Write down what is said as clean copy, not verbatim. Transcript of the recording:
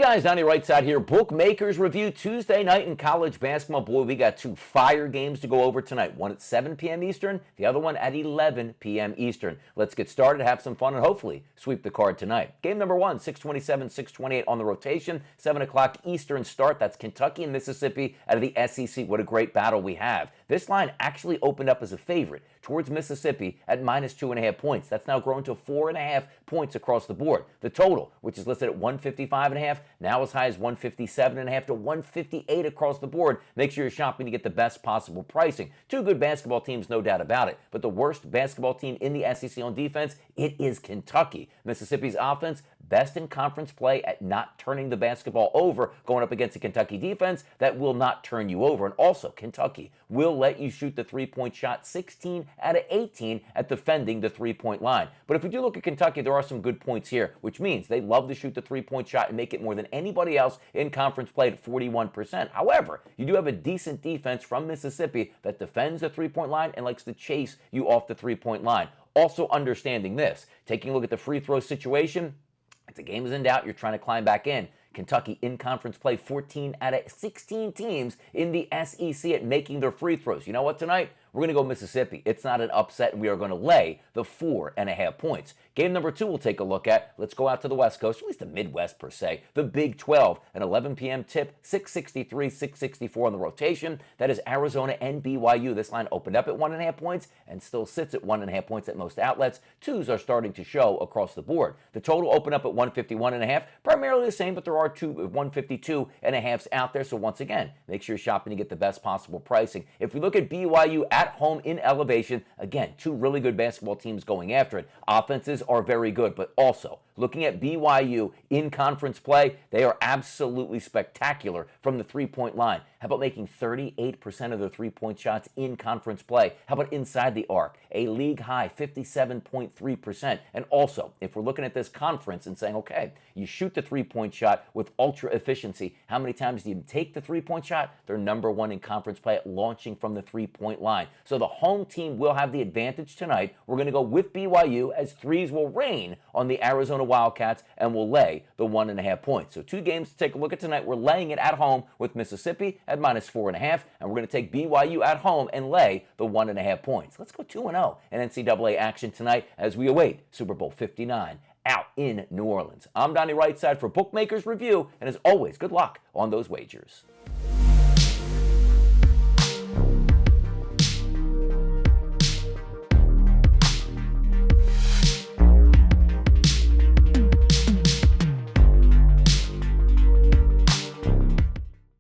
guys, Donnie RightSide here. Bookmakers Review Tuesday night in college basketball. Boy, we got two fire games to go over tonight. One at 7 p.m. Eastern, the other one at 11 p.m. Eastern. Let's get started, have some fun, and hopefully sweep the card tonight. Game number one, 627, 628 on the rotation. 7 o'clock Eastern start. That's Kentucky and Mississippi out of the SEC. What a great battle we have. This line actually opened up as a favorite towards Mississippi at minus 2.5 points. That's now grown to 4.5 points across the board. The total, which is listed at 155.5, now as high as 157.5 to 158 across the board. Make sure you're shopping to get the best possible pricing. Two good basketball teams, no doubt about it. But the worst basketball team in the SEC on defense, it is Kentucky. Mississippi's offense, best in conference play at not turning the basketball over, going up against a Kentucky defense that will not turn you over. And also, Kentucky will let you shoot the three-point shot 16 out of 18 at defending the three-point line. But if we do look at Kentucky, there are some good points here, which means they love to shoot the three-point shot and make it more than anybody else in conference play at 41%. However, you do have a decent defense from Mississippi that defends the three-point line and likes to chase you off the three-point line. Also understanding this, taking a look at the free throw situation, if the game is in doubt, you're trying to climb back in. Kentucky in conference play, 14 out of 16 teams in the SEC at making their free throws. You know what tonight? We're going to go Mississippi. It's not an upset, and we are going to lay the 4.5 points. Game number two we'll take a look at. Let's go out to the West Coast, at least the Midwest per se. The Big 12, an 11 p.m. tip, 663, 664 on the rotation. That is Arizona and BYU. This line opened up at 1.5 points and still sits at 1.5 points at most outlets. Twos are starting to show across the board. The total opened up at 151.5, primarily the same, but there are two 152.5s out there. So once again, make sure you're shopping to get the best possible pricing. If we look at BYU at home in elevation, again, two really good basketball teams going after it. Offenses are very good, but also looking at BYU in conference play, they are absolutely spectacular from the three-point line. How about making 38% of their three-point shots in conference play? How about inside the arc? A league high 57.3%. And also, if we're looking at this conference and saying, okay, you shoot the three-point shot with ultra efficiency, how many times do you take the three-point shot? They're number one in conference play at launching from the three-point line. So the home team will have the advantage tonight. We're going to go with BYU as threes will rain on the Arizona Wildcats and will lay the 1.5 points. So two games to take a look at tonight. We're laying it at home with Mississippi at minus 4.5, and we're going to take BYU at home and lay the 1.5 points. Let's go 2-0 in NCAA action tonight as we await Super Bowl 59 out in New Orleans. I'm Donnie RightSide for Bookmakers Review, and as always, good luck on those wagers.